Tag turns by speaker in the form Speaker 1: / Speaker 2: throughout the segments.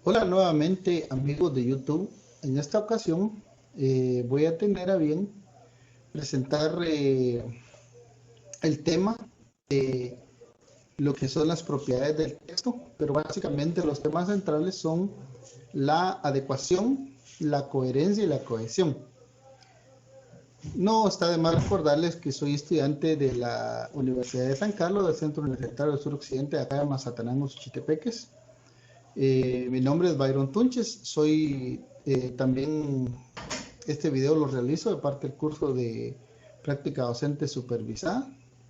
Speaker 1: Hola nuevamente amigos de YouTube. En esta ocasión voy a tener a bien presentar el tema de lo que son las propiedades del texto, pero básicamente los temas centrales son la adecuación, la coherencia y la cohesión. No está de más recordarles que soy estudiante de la Universidad de San Carlos, del Centro Universitario del Sur Occidente, de acá de Mazatenango, Suchitepeques. Mi nombre es Byron Tunches, soy también, este video lo realizo de parte del curso de práctica docente supervisada.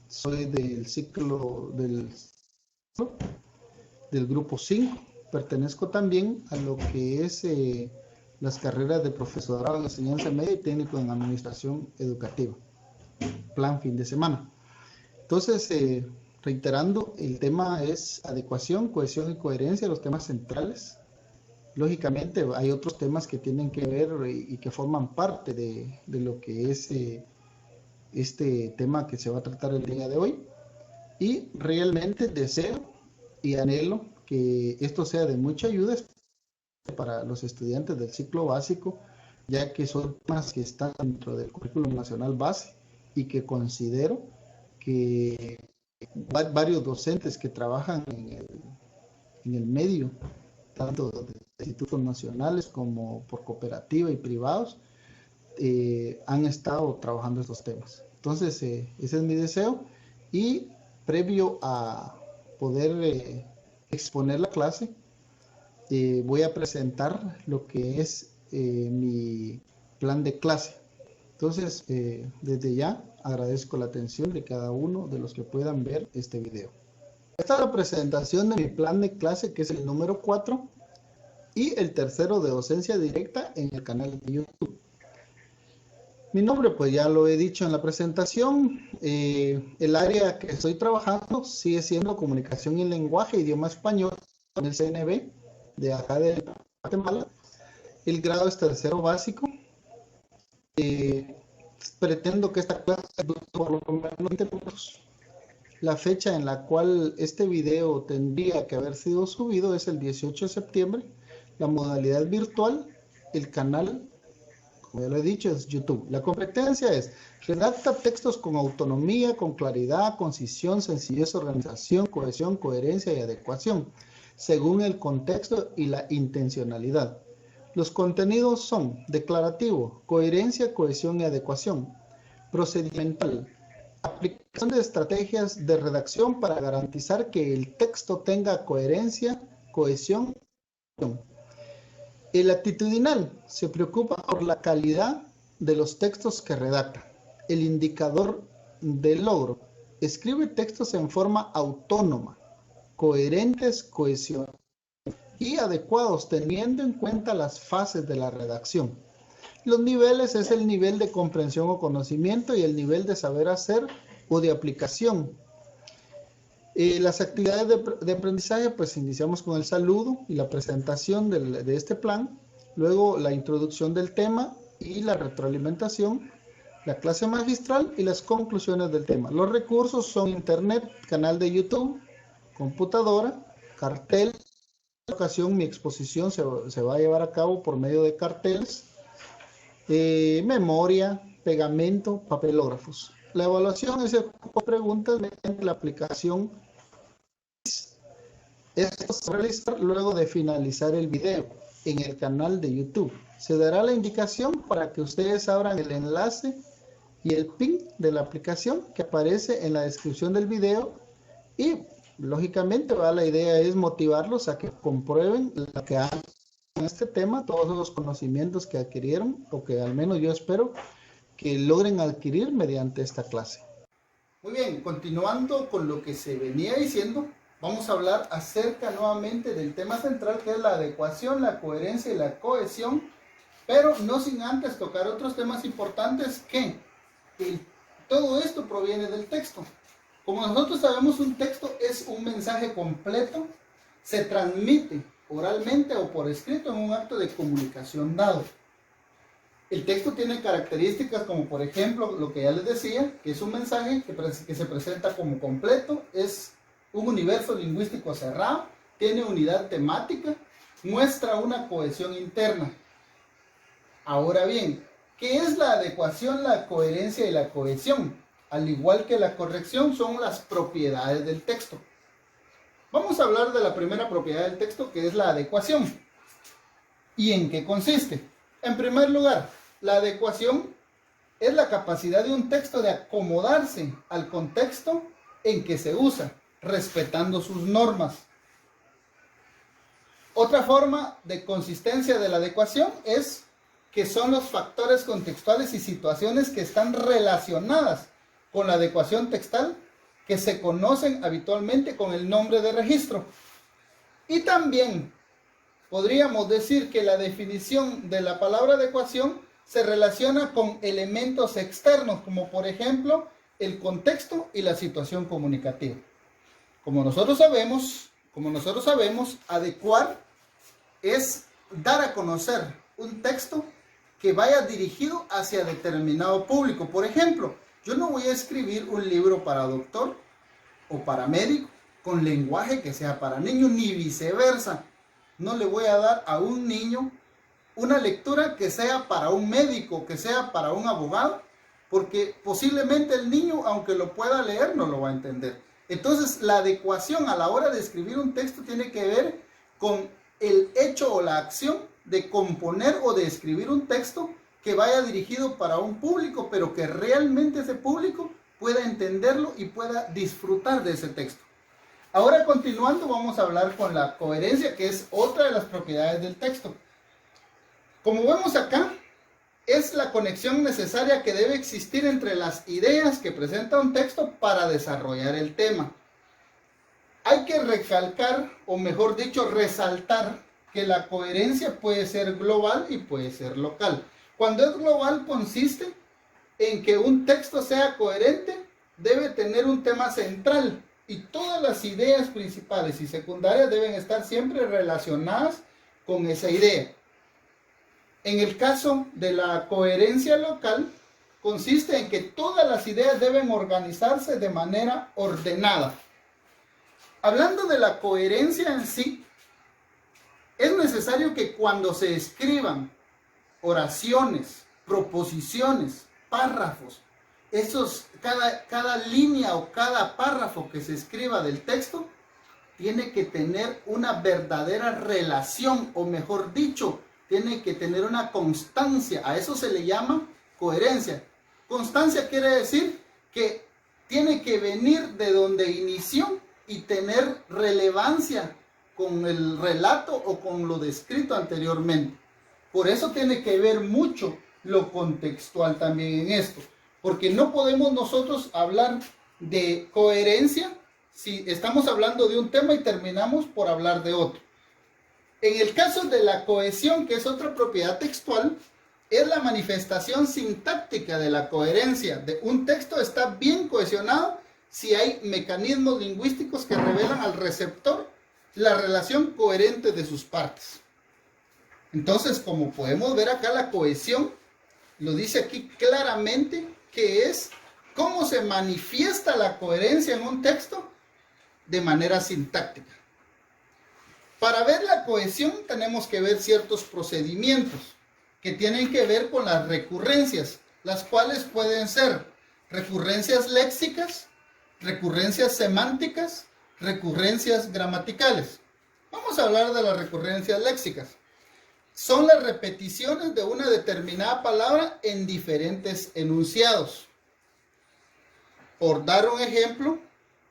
Speaker 1: Soy del ciclo del grupo 5. Pertenezco también a lo que es las carreras de profesorado en enseñanza media y técnico en administración educativa, plan fin de semana. Entonces, reiterando, el tema es adecuación, cohesión y coherencia, los temas centrales. Lógicamente hay otros temas que tienen que ver y que forman parte de lo que es este tema que se va a tratar el día de hoy. Y realmente deseo y anhelo que esto sea de mucha ayuda para los estudiantes del ciclo básico, ya que son temas que están dentro del currículum nacional base y que considero que varios docentes que trabajan en el medio, tanto de institutos nacionales como por cooperativa y privados, han estado trabajando estos temas. Entonces, ese es mi deseo, y previo a poder exponer la clase, voy a presentar lo que es mi plan de clase. Entonces, desde ya agradezco la atención de cada uno de los que puedan ver este video. Esta es la presentación de mi plan de clase, que es el número 4 y el tercero de docencia directa en el canal de YouTube. Mi nombre, pues ya lo he dicho en la presentación. El área que estoy trabajando sigue siendo comunicación y lenguaje, idioma español, en el CNB de acá de Guatemala. El grado es tercero básico. Pretendo que esta clase dure por lo menos 20 minutos. La fecha en la cual este video tendría que haber sido subido es el 18 de septiembre. La modalidad virtual, el canal, como ya lo he dicho, es YouTube. La competencia es: redacta textos con autonomía, con claridad, concisión, sencillez, organización, cohesión, coherencia y adecuación, según el contexto y la intencionalidad. Los contenidos son: declarativo, coherencia, cohesión y adecuación; procedimental, aplicación de estrategias de redacción para garantizar que el texto tenga coherencia, cohesión. El actitudinal se preocupa por la calidad de los textos que redacta. El indicador de logro: escribe textos en forma autónoma, coherentes, cohesionados y adecuados, teniendo en cuenta las fases de la redacción. Los niveles es el nivel de comprensión o conocimiento y el nivel de saber hacer o de aplicación. Las actividades de aprendizaje, pues iniciamos con el saludo y la presentación de este plan, luego la introducción del tema y la retroalimentación, la clase magistral y las conclusiones del tema. Los recursos son internet, canal de YouTube, computadora, cartel. En esta ocasión mi exposición se va a llevar a cabo por medio de carteles, memoria, pegamento, papelógrafos. La evaluación es de preguntas mediante la aplicación. Esto se va a realizar luego de finalizar el video en el canal de YouTube. Se dará la indicación para que ustedes abran el enlace y el pin de la aplicación que aparece en la descripción del video, y lógicamente la idea es motivarlos a que comprueben lo que han en este tema, todos los conocimientos que adquirieron, o que al menos yo espero que logren adquirir mediante esta clase. Muy bien, continuando con lo que se venía diciendo, vamos a hablar acerca nuevamente del tema central, que es la adecuación, la coherencia y la cohesión, pero no sin antes tocar otros temas importantes, que todo esto proviene del texto. Como nosotros sabemos, un texto es un mensaje completo, se transmite oralmente o por escrito en un acto de comunicación dado. El texto tiene características como, por ejemplo, lo que ya les decía, que es un mensaje que se presenta como completo, es un universo lingüístico cerrado, tiene unidad temática, muestra una cohesión interna. Ahora bien, ¿qué es la adecuación, la coherencia y la cohesión? Al igual que la corrección, son las propiedades del texto. Vamos a hablar de la primera propiedad del texto, que es la adecuación. ¿Y en qué consiste? En primer lugar, la adecuación es la capacidad de un texto de acomodarse al contexto en que se usa, respetando sus normas. Otra forma de consistencia de la adecuación es que son los factores contextuales y situaciones que están relacionadas con la adecuación textual, que se conocen habitualmente con el nombre de registro. Y también podríamos decir que la definición de la palabra adecuación se relaciona con elementos externos, como por ejemplo el contexto y la situación comunicativa. Como nosotros sabemos, adecuar es dar a conocer un texto que vaya dirigido hacia determinado público. Por ejemplo, yo no voy a escribir un libro para doctor o para médico con lenguaje que sea para niños, ni viceversa. No le voy a dar a un niño una lectura que sea para un médico, que sea para un abogado, porque posiblemente el niño, aunque lo pueda leer, no lo va a entender. Entonces, la adecuación a la hora de escribir un texto tiene que ver con el hecho o la acción de componer o de escribir un texto que vaya dirigido para un público, pero que realmente ese público pueda entenderlo y pueda disfrutar de ese texto. Ahora, continuando, vamos a hablar con la coherencia, que es otra de las propiedades del texto. Como vemos acá, es la conexión necesaria que debe existir entre las ideas que presenta un texto para desarrollar el tema. Hay que recalcar, o mejor dicho, resaltar que la coherencia puede ser global y puede ser local. Cuando es global, consiste en que un texto sea coherente, debe tener un tema central y todas las ideas principales y secundarias deben estar siempre relacionadas con esa idea. En el caso de la coherencia local, consiste en que todas las ideas deben organizarse de manera ordenada. Hablando de la coherencia en sí, es necesario que cuando se escriban oraciones, proposiciones, párrafos, cada línea o cada párrafo que se escriba del texto tiene que tener una verdadera relación, o mejor dicho, tiene que tener una constancia. A eso se le llama coherencia. Constancia quiere decir que tiene que venir de donde inició y tener relevancia con el relato o con lo descrito anteriormente. Por eso tiene que ver mucho lo contextual también en esto, porque no podemos nosotros hablar de coherencia si estamos hablando de un tema y terminamos por hablar de otro. En el caso de la cohesión, que es otra propiedad textual, es la manifestación sintáctica de la coherencia. De un texto está bien cohesionado si hay mecanismos lingüísticos que revelan al receptor la relación coherente de sus partes. Entonces, como podemos ver acá, la cohesión lo dice aquí claramente, que es cómo se manifiesta la coherencia en un texto de manera sintáctica. Para ver la cohesión tenemos que ver ciertos procedimientos que tienen que ver con las recurrencias, las cuales pueden ser recurrencias léxicas, recurrencias semánticas, recurrencias gramaticales. Vamos a hablar de las recurrencias léxicas. Son las repeticiones de una determinada palabra en diferentes enunciados. Por dar un ejemplo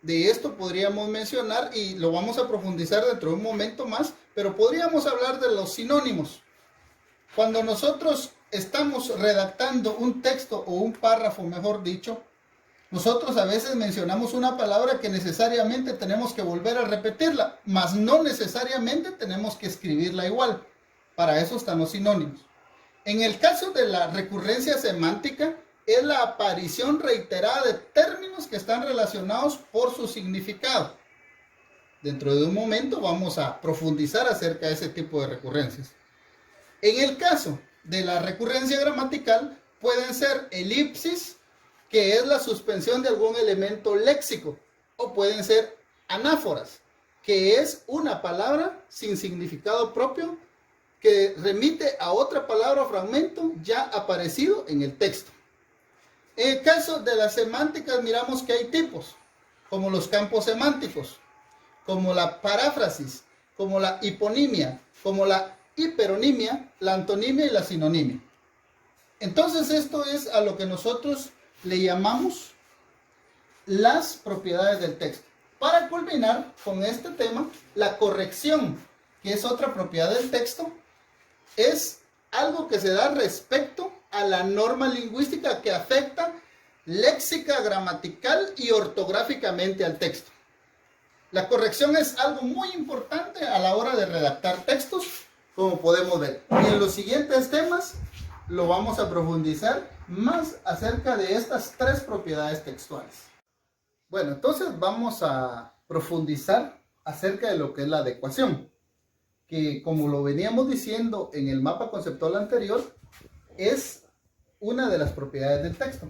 Speaker 1: de esto podríamos mencionar, y lo vamos a profundizar dentro de un momento más, pero podríamos hablar de los sinónimos. Cuando nosotros estamos redactando un texto o un párrafo, mejor dicho, nosotros a veces mencionamos una palabra que necesariamente tenemos que volver a repetirla, mas no necesariamente tenemos que escribirla igual. Para eso están los sinónimos. En el caso de la recurrencia semántica, es la aparición reiterada de términos que están relacionados por su significado. Dentro de un momento vamos a profundizar acerca de ese tipo de recurrencias. En el caso de la recurrencia gramatical, pueden ser elipsis, que es la suspensión de algún elemento léxico, o pueden ser anáforas, que es una palabra sin significado propio que remite a otra palabra o fragmento ya aparecido en el texto. En el caso de las semánticas miramos que hay tipos, como los campos semánticos, como la paráfrasis, como la hiponimia, como la hiperonimia, la antonimia y la sinonimia. Entonces esto es a lo que nosotros le llamamos las propiedades del texto. Para culminar con este tema, la corrección, que es otra propiedad del texto, es algo que se da respecto a la norma lingüística que afecta léxica, gramatical y ortográficamente al texto. La corrección es algo muy importante a la hora de redactar textos, como podemos ver. Y en los siguientes temas lo vamos a profundizar más acerca de estas tres propiedades textuales. Bueno, entonces vamos a profundizar acerca de lo que es la adecuación, que como lo veníamos diciendo en el mapa conceptual anterior, es una de las propiedades del texto.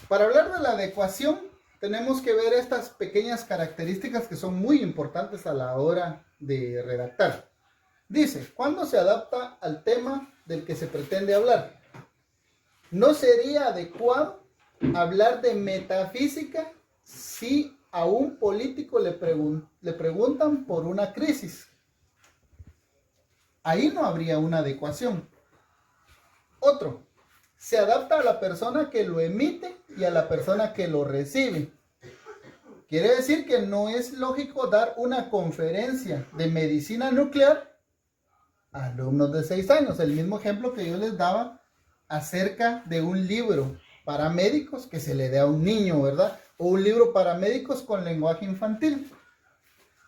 Speaker 1: Para hablar de la adecuación, tenemos que ver estas pequeñas características que son muy importantes a la hora de redactar. Dice, ¿cuándo se adapta al tema del que se pretende hablar? No sería adecuado hablar de metafísica si a un político le preguntan por una crisis. Ahí no habría una adecuación. Otro, se adapta a la persona que lo emite y a la persona que lo recibe. Quiere decir que no es lógico dar una conferencia de medicina nuclear a alumnos de 6 años. El mismo ejemplo que yo les daba acerca de un libro para médicos que se le dé a un niño, ¿verdad? O un libro para médicos con lenguaje infantil.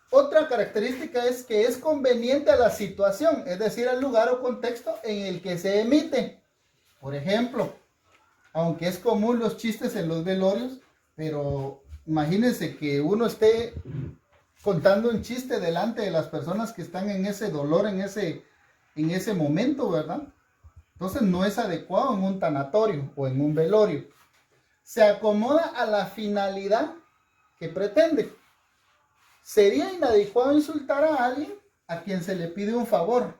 Speaker 1: Otra característica es que es conveniente a la situación, es decir, al lugar o contexto en el que se emite. Por ejemplo, aunque es común los chistes en los velorios, pero imagínense que uno esté contando un chiste delante de las personas que están en ese dolor, en ese momento, ¿verdad? Entonces no es adecuado en un tanatorio o en un velorio. Se acomoda a la finalidad que pretende. Sería inadecuado insultar a alguien a quien se le pide un favor.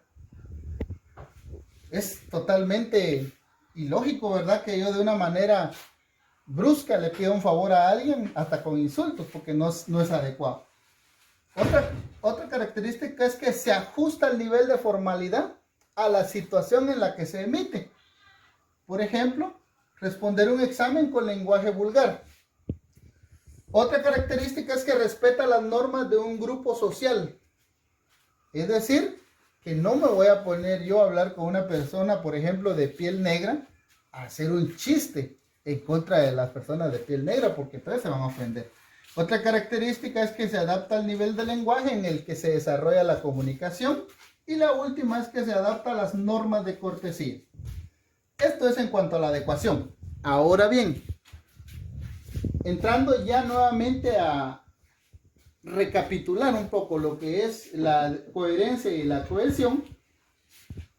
Speaker 1: Es totalmente ilógico, ¿verdad? Que yo de una manera brusca le pida un favor a alguien, hasta con insultos, porque no es adecuado. Otra característica es que se ajusta el nivel de formalidad a la situación en la que se emite. Por ejemplo, responder un examen con lenguaje vulgar. Otra característica es que respeta las normas de un grupo social. Es decir, que no me voy a poner yo a hablar con una persona, por ejemplo, de piel negra, a hacer un chiste en contra de las personas de piel negra, porque entonces se van a ofender. Otra característica es que se adapta al nivel de lenguaje en el que se desarrolla la comunicación. Y la última es que se adapta a las normas de cortesía. Esto es en cuanto a la adecuación. Ahora bien, entrando ya nuevamente a recapitular un poco lo que es la coherencia y la cohesión,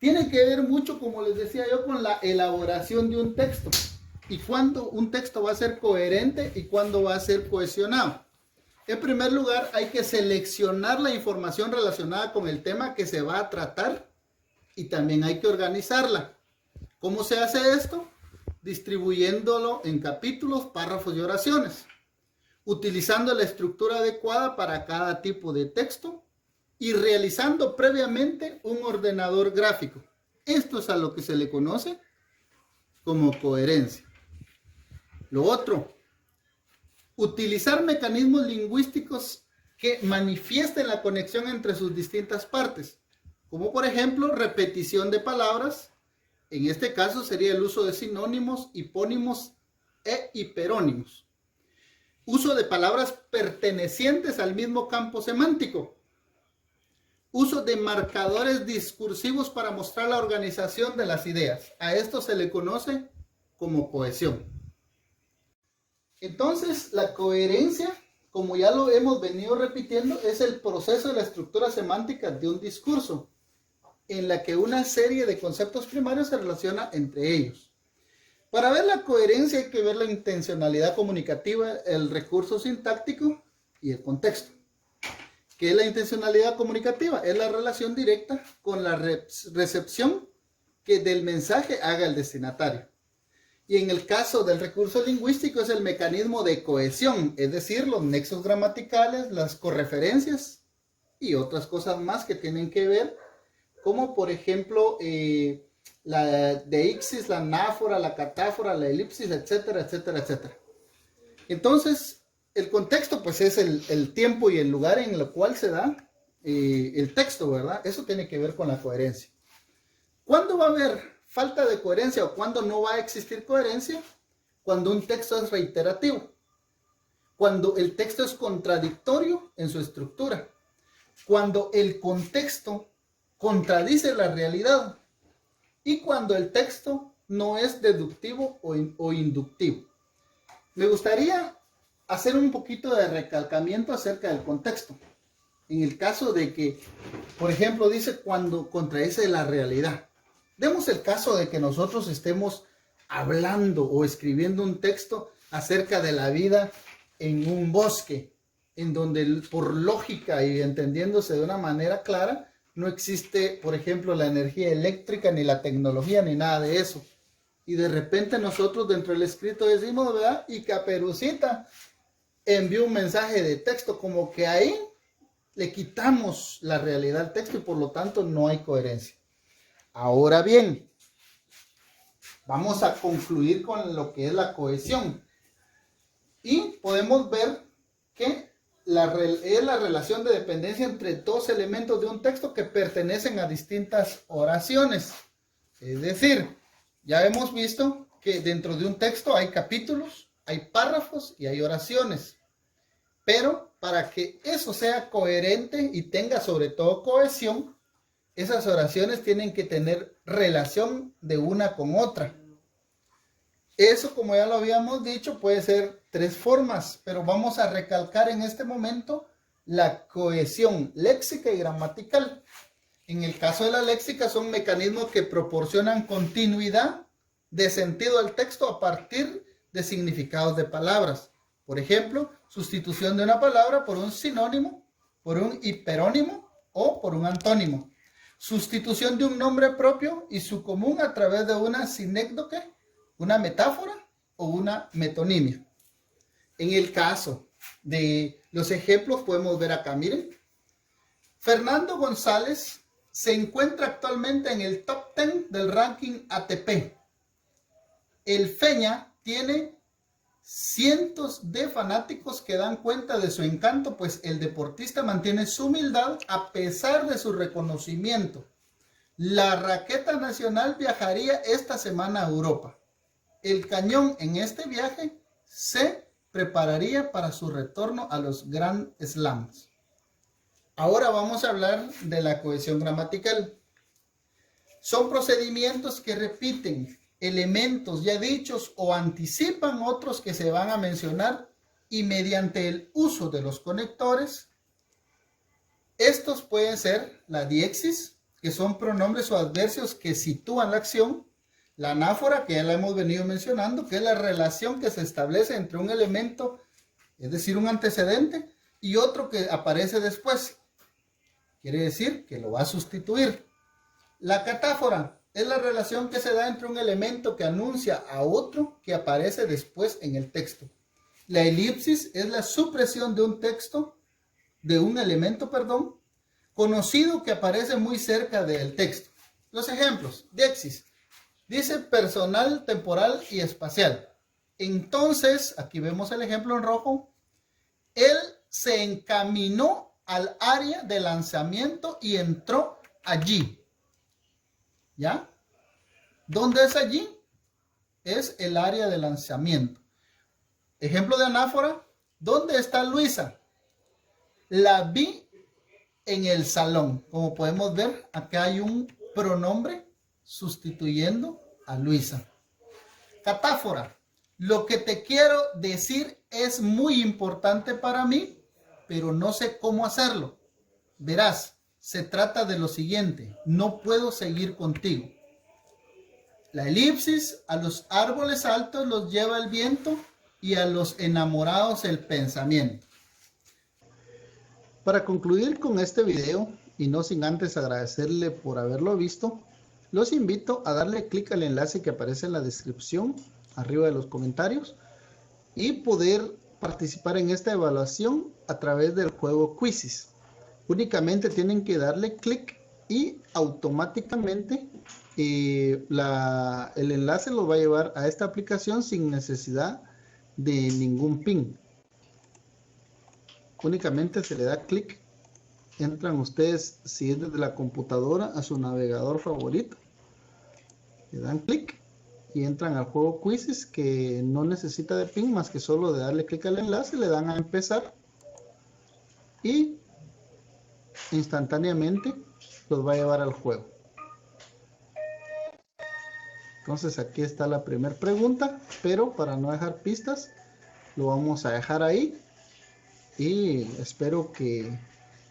Speaker 1: tiene que ver mucho, como les decía yo, con la elaboración de un texto y cuándo un texto va a ser coherente y cuándo va a ser cohesionado. En primer lugar, hay que seleccionar la información relacionada con el tema que se va a tratar y también hay que organizarla. ¿Cómo se hace esto? Distribuyéndolo en capítulos, párrafos y oraciones, utilizando la estructura adecuada para cada tipo de texto y realizando previamente un ordenador gráfico. Esto es a lo que se le conoce como coherencia. Lo otro, utilizar mecanismos lingüísticos que manifiesten la conexión entre sus distintas partes, como por ejemplo repetición de palabras. En este caso sería el uso de sinónimos, hipónimos e hiperónimos. Uso de palabras pertenecientes al mismo campo semántico. Uso de marcadores discursivos para mostrar la organización de las ideas. A esto se le conoce como cohesión. Entonces, la coherencia, como ya lo hemos venido repitiendo, es el proceso de la estructura semántica de un discurso, en la que una serie de conceptos primarios se relaciona entre ellos. Para ver la coherencia hay que ver la intencionalidad comunicativa, el recurso sintáctico y el contexto. ¿Qué es la intencionalidad comunicativa? Es la relación directa con la recepción que del mensaje haga el destinatario. Y en el caso del recurso lingüístico es el mecanismo de cohesión, es decir, los nexos gramaticales, las correferencias y otras cosas más que tienen que ver, como por ejemplo la deixis, la anáfora, la catáfora, la elipsis, etcétera, etcétera, etcétera. Entonces, el contexto pues es el tiempo y el lugar en el cual se da el texto, ¿verdad? Eso tiene que ver con la coherencia. ¿Cuándo va a haber falta de coherencia o cuándo no va a existir coherencia? Cuando un texto es reiterativo, cuando el texto es contradictorio en su estructura, cuando el contexto contradice la realidad y cuando el texto no es deductivo o inductivo. Me gustaría hacer un poquito de recalcamiento acerca del contexto. En el caso de que, por ejemplo, dice cuando contradice la realidad. Demos el caso de que nosotros estemos hablando o escribiendo un texto acerca de la vida en un bosque, en donde por lógica y entendiéndose de una manera clara, no existe, por ejemplo, la energía eléctrica, ni la tecnología, ni nada de eso. Y de repente nosotros dentro del escrito decimos, ¿verdad? Y Caperucita envió un mensaje de texto, como que ahí le quitamos la realidad al texto y por lo tanto no hay coherencia. Ahora bien, vamos a concluir con lo que es la cohesión. Y podemos ver que es la relación de dependencia entre dos elementos de un texto que pertenecen a distintas oraciones. Es decir, ya hemos visto que dentro de un texto hay capítulos, hay párrafos y hay oraciones. Pero para que eso sea coherente y tenga sobre todo cohesión, esas oraciones tienen que tener relación de una con otra. Eso, como ya lo habíamos dicho, puede ser tres formas, pero vamos a recalcar en este momento la cohesión léxica y gramatical. En el caso de la léxica son mecanismos que proporcionan continuidad de sentido al texto a partir de significados de palabras. Por ejemplo, sustitución de una palabra por un sinónimo, por un hiperónimo o por un antónimo. Sustitución de un nombre propio y su común a través de una sinécdoque, una metáfora o una metonimia. En el caso de los ejemplos podemos ver acá, miren. Fernando González se encuentra actualmente en el top 10 del ranking ATP. El Feña tiene cientos de fanáticos que dan cuenta de su encanto, pues el deportista mantiene su humildad a pesar de su reconocimiento. La raqueta nacional viajaría esta semana a Europa. El Cañón en este viaje se prepararía para su retorno a los Grand Slams. Ahora vamos a hablar de la cohesión gramatical. Son procedimientos que repiten elementos ya dichos o anticipan otros que se van a mencionar y mediante el uso de los conectores, estos pueden ser la diéxis, que son pronombres o adverbios que sitúan la acción, la anáfora, que ya la hemos venido mencionando, que es la relación que se establece entre un elemento, es decir, un antecedente, y otro que aparece después. Quiere decir que lo va a sustituir. La catáfora es la relación que se da entre un elemento que anuncia a otro que aparece después en el texto. La elipsis es la supresión de un texto, de un elemento, conocido que aparece muy cerca del texto. Los ejemplos, diéxis, dice personal, temporal y espacial. Entonces, aquí vemos el ejemplo en rojo, él se encaminó al área de lanzamiento y entró allí. ¿Ya? ¿Dónde es allí? Es el área de lanzamiento. Ejemplo de anáfora. ¿Dónde está Luisa? La vi en el salón. Como podemos ver, acá hay un pronombre sustituyendo a Luisa. Catáfora. Lo que te quiero decir es muy importante para mí, pero no sé cómo hacerlo. Verás. Se trata de lo siguiente, no puedo seguir contigo. La elipsis, a los árboles altos los lleva el viento y a los enamorados el pensamiento. Para concluir con este video, y no sin antes agradecerle por haberlo visto, los invito a darle clic al enlace que aparece en la descripción, arriba de los comentarios, y poder participar en esta evaluación a través del juego Quizzes. Únicamente tienen que darle clic y automáticamente el enlace lo va a llevar a esta aplicación sin necesidad de ningún pin. Únicamente se le da clic, entran ustedes, si es desde la computadora, a su navegador favorito, le dan clic y entran al juego Quizzes, que no necesita de pin más que solo de darle clic al enlace, le dan a empezar y instantáneamente los va a llevar al juego. Entonces aquí está la primera pregunta, pero para no dejar pistas lo vamos a dejar ahí, y espero que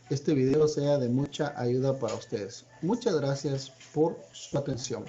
Speaker 1: este video sea de mucha ayuda para ustedes. Muchas gracias por su atención.